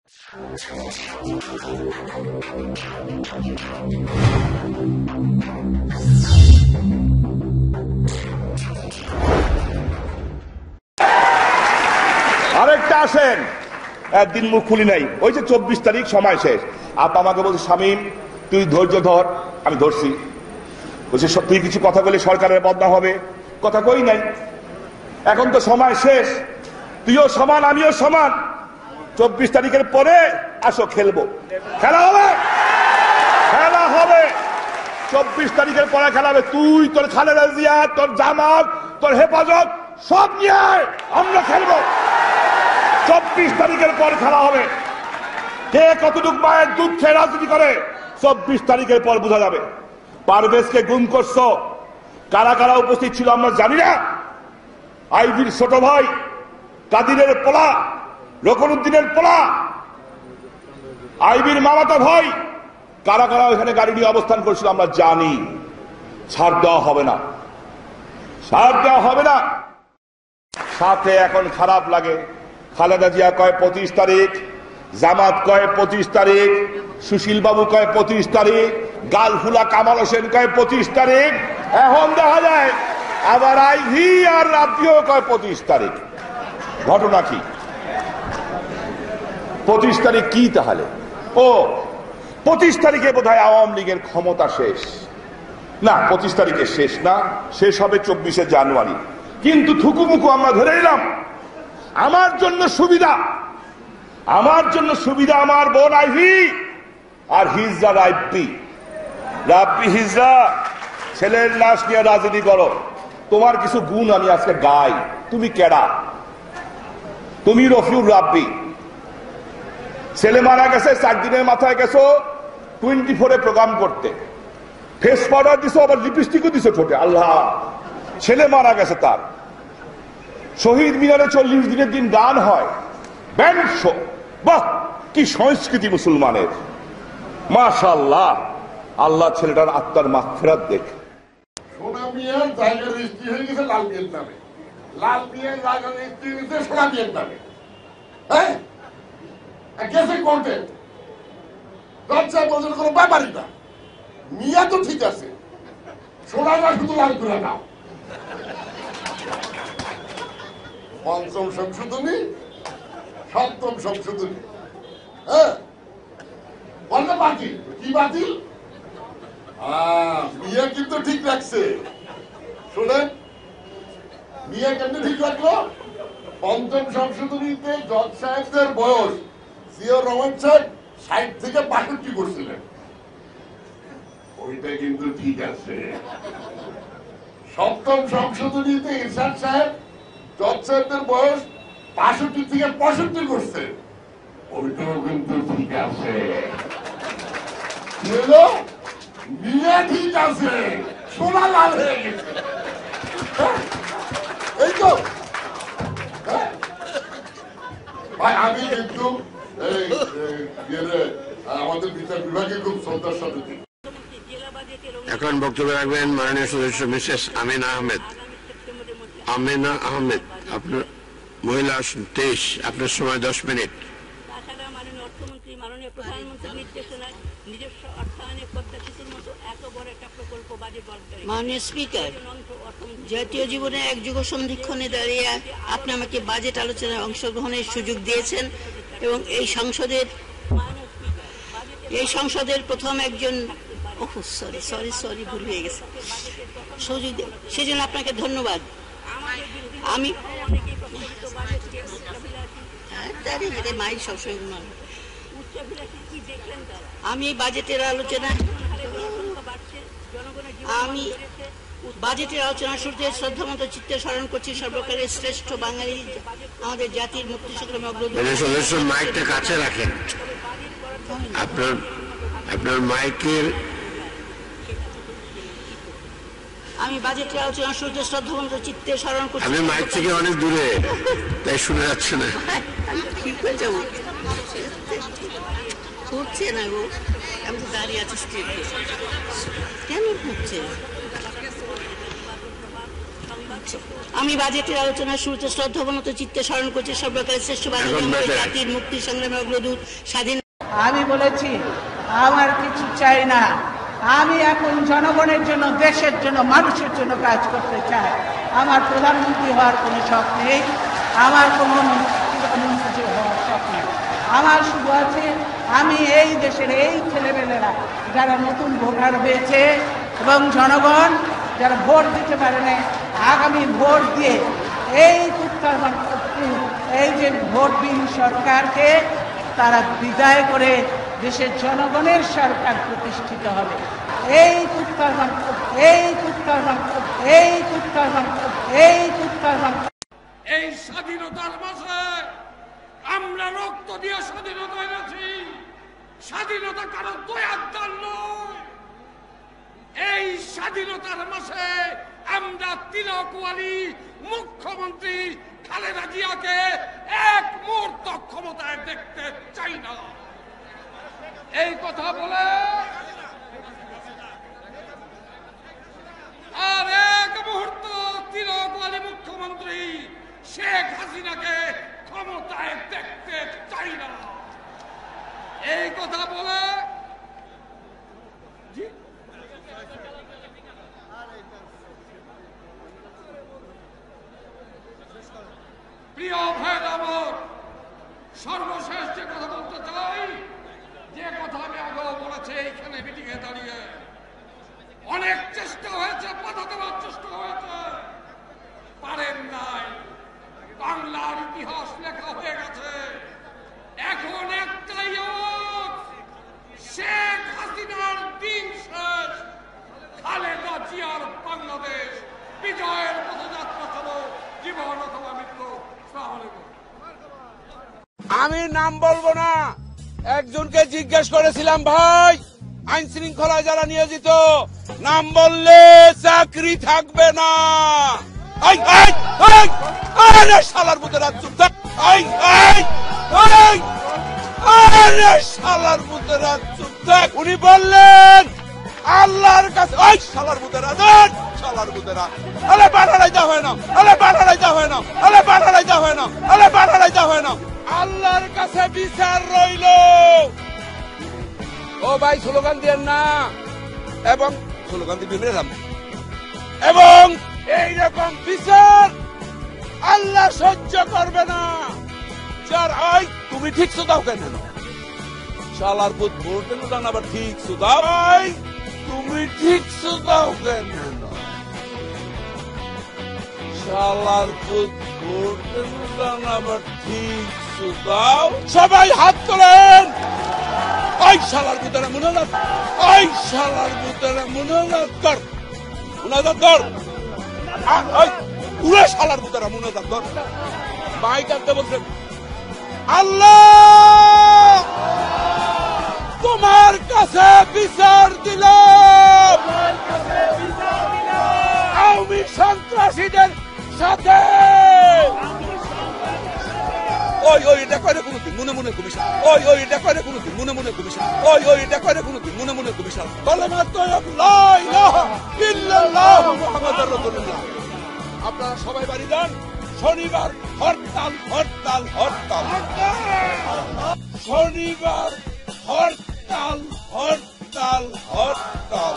আরেকটা আসেন, একদিন মুখ খুলি নাই, ওই যে 24 তারিখ সময় শেষ। আপা আমাকে বলছে, শামীম তুই ধৈর্য ধর। আমি ধরছি। বলছে তুই কিছু কথা বলে সরকারের বদনাম হবে, কথা কই নাই। এখন তো সময় শেষ, তুইও সমান আমিও সমান। 24 তারিখের পরে আসো, খেলবো, খেলা হবে, খেলা হবে। 24 তারিখের পরে খেলা হবে। তুই তোর খালেদা জিয়া, তোর জামাত, তোর হেফাজত সব নিয়ে আমরা খেলবো। 24 তারিখের পর খেলা হবে। কে কতটুক মায়ের দুধ খেয়ে রাজনীতি করে 24 তারিখের পর বোঝা যাবে। পারভেজকে গুম করছো, কারা কারা উপস্থিত ছিল আমরা জানি না। আইবির ছোট ভাই, কাদিরের পোলা, রকনউদ্দিনের পোলা, আইবির মামাতো ভাই, কারা কারা ওখানে গাড়ি নিয়ে অবস্থান করছিল আমরা জানি। ছাড় দেওয়া হবে না, ছাড় দেওয়া হবে না। সাথে এখন খারাপ লাগে, খালেদা জিয়া কয় 25 তারিখ, জামাত কয় 25 তারিখ, সুশীল বাবু কয় 25 তারিখ, গালফুলা কামাল হোসেন কয় 25 তারিখ। এখন দেখা যায় আবার আইভি আর রাব্বিও কয় 25 তারিখ। ঘটনা কি? 25 তারিখ কি তাহলে? ও 25 তারিখে বোধহয় আওয়ামী লীগের ক্ষমতা শেষ। না, 25 তারিখে শেষ না, শেষ হবে 24শে জানুয়ারি। কিন্তু থুকুমুকু আমরা ধরে এলাম। আমার জন্য সুবিধা, আমার জন্য সুবিধা আমার বোন আইভি আর হিজরা রাব্বি। রাব্বি হিজরা ছেলের লাশ নিয়ে রাজনীতি করো। তোমার কিছু গুণ আমি আজকে গাই। তুমি কেডা? তুমি রফিউর রাব্বি। ছেলে মারা গেছে, 4 দিনের মাথায় গেছো 24-এ প্রোগ্রাম করতে, ফেস পাউডার দিছো, আবার লিপস্টিকও দিছো ঠোঁটে। আল্লাহ, ছেলে মারা গেছে তার। শহীদ মিনারে 40 দিনের দিন গান হয়, ব্যান্ড শো। বাহ, কি সংস্কৃতি মুসলমানের! মাশাআল্লাহ, আল্লাহ ছেলেটার আত্মার মাগফিরাত দেখ। সোনা মিয়ার জায়গা রেজিস্ট্রি হয়ে গেছে লাল মিয়ার নামে, লাল মিয়ার জায়গা রেজিস্ট্রি হয়েছে সোনা মিয়ার নামে। হ্যাঁ, গেছে কোর্টে, রাজ্যা বলছেন কোনো ব্যাপারই না, মিয়া তো ঠিক আছে, সোনাটা শুধু লাল করে নাও। পঞ্চম সংশোধনী, সপ্তম সংশোধনী, হ্যাঁ বলতে বাতিল। কি বাতিল? মিয়া কিন্তু ঠিক রাখছে। শোনেন, মিয়া কেমনি ঠিক রাখলো? পঞ্চম সংশোধনীতে জজ সাহেবদের বয়স জিয়াউর রহমান সাহেব 60 থেকে 62 করছিলেন, ওইটা কিন্তু ঠিক আছে। সপ্তম সংশোধনীতে ইরশাদ সাহেব জজ সাহেবদের বয়স 65 থেকে 65 করছে, ওইটাও কিন্তু ঠিক আছে। মিয়া ঠিক আছে, সোনা লাল হয়ে গেছে। এই তো ভাই, আমি কিন্তু আমাদের বিচার বিভাগে খুব শ্রদ্ধার সাথে। এখন বক্তব্য রাখবেন মাননীয় সদস্য মিসেস আমিনা আহমেদ। আমিনা আহমেদ, আপনার মহিলা আসন 23, আপনার সময় 10 মিনিট। তাছাড়া মাননীয় অর্থমন্ত্রী, মাননীয় প্রধানমন্ত্রীর নির্দেশনায় নিজস্ব অর্থায়নে প্রত্যাশিত মতো এত বড় একটা প্রকল্প বাজেট বরাদ্দ। মাননীয় স্পিকার, জাতীয় জীবনে এক যুগ সন্ধিক্ষণে দাঁড়িয়ে আপনি আমাকে বাজেট আলোচনায় অংশগ্রহণের সুযোগ দিয়েছেন এবং এই সংসদের প্রথম একজন সরি ভুল হয়ে গেছে সুযোগ, সেজন্য আপনাকে ধন্যবাদ। আমি আমি বাজেটের আলোচনা শুরুতে শ্রদ্ধামত চিত্তে স্মরণ করছি সর্বকালের শ্রেষ্ঠ বাঙালি, আমাদের জাতির মুক্তি সংগ্রামে অগ্রদূত। মাইকটা কাছে রাখেন, আপনার মাইকের। আমি বাজেটের আলোচনা শুরুতে শ্রদ্ধামত চিত্তে স্মরণ করছি। আমি মাইক থেকে অনেক দূরে, তাই শুনে যাচ্ছে না। ঠিক হয়ে যাবো, হচ্ছে না গো, আমি তো দাঁড়িয়ে আছি স্টেজে, কেন হচ্ছে? হচ্ছে। আমি বাজেটের আলোচনার শুরুতে শ্রদ্ধাবনত চিত্তে স্মরণ করছি সর্বকালের শ্রেষ্ঠ বাঙালি জাতির মুক্তি সংগ্রামের অগ্রদূত স্বাধীন। আমি বলেছি আমার কিছু চাই না, আমি এখন জনগণের জন্য, দেশের জন্য, মানুষের জন্য কাজ করতে চাই। আমার প্রধানমন্ত্রী হওয়ার কোনো শখ নেই, আমার কোনো প্রধানমন্ত্রী হওয়ার শখ নেই। আমার শুধু আছে আমি এই দেশের এই ছেলেমেয়েরা যারা নতুন ভোটার হয়েছে এবং জনগণ যারা ভোট দিতে পারে না, আগামী ভোট দিয়ে এই এই যে ভোটবিহীন সরকারকে তারা বিদায় করে দেশের জনগণের সরকার প্রতিষ্ঠিত হবে। এই স্বাধীনতার মাসে আমরা রক্ত দিয়ে স্বাধীনতা এনেছি। স্বাধীনতা কারো দয়ার দান নয়। এই স্বাধীনতার মাসে আমরা তিলকওয়ালী মুখ্যমন্ত্রী খালেদা জিয়াকে এক মুহূর্ত ক্ষমতায় দেখতে চাই না। এই কথা বলে আর এক মুহূর্ত তিলকওয়ালী মুখ্যমন্ত্রী শেখ হাসিনাকে ক্ষমতায় দেখতে চাই না। এই কথা বলে প্রিয় ভাই আমার, সর্বশেষ যে কথা বলতে চাই, যে কথা আমি আগেও বলেছি এইখানে মিটিংয়ে দাঁড়িয়ে, অনেক চেষ্টা হয়েছে, বাধা দেওয়ার চেষ্টা হয়েছে, পারেন নাই। বাংলার ইতিহাস লেখা হয়ে গেছে। এখন একটাই আওয়াজ, শেখ হাসিনার দিন শেষ, খালেদা জিয়ার বাংলাদেশ বিজয়ের পথযাত্রা চলো, জীবন অথবা মৃত্যু। আসসালামু আলাইকুম। আমি নাম বলবো না, একজনকে জিজ্ঞেস করেছিলাম, ভাই আইন শৃঙ্খলায় যারা নিয়োজিত, নাম বললে চাকরি থাকবে না। শালার বুতের হাত চুপ থাক। শালার বুতের হাত চুপ থাক। উনি বললেন আল্লাহর কাছে, শালার বুতের হাত, শালার বুতের হাত, আরে বাড়াইতে হয় না, আরে বাড়াইতে হয় না, আরে বাড়াইতে হয় না, আরে বাড়াইতে হয় না। আল্লাহর কাছে বিচার রইল। ও ভাই স্লোগান দিয়েন না, এবং স্লোগান দিয়ে এবং এইরকম বিচার আল্লাহ সহ্য করবে না। যার আই তুমি ঠিক দাও কেন, শালার পুত ভোট দান আবার ঠিক দাও, তুমি ঠিক দাও কেন, শালার পুত ভোট দান আবার ঠিক দাও। সবাই হাত তোলেন। ওই শালার পুতেরা মুনাজাত, ওই শালার পুতেরা মুনাজাত কর, মুনাজাত কর, পুরো শালার পুতেরা মুনাজাত কর। মাইক আনতে বলছে, আল্লাহ তোমার কাছে বিচার দিলাম আওয়ামী সন্ত্রাসীদের সাথে। ওই এটা করে কোনদিন মনে মনে কমিশন, ওই এটা করে কোনদিন মনে মনে কমিশন, ওই এটা করে কোনদিন মনে মনে কমিশন। কলেমা তয়্যিব লা ইলাহা ইল্লাল্লাহ মুহাম্মাদুর রাসূলুল্লাহ। আপনারা সবাই বাড়ি যান। শনিবার হরতাল, হরতাল, হরতাল, শনিবার হরতাল, হরতাল, হরতাল।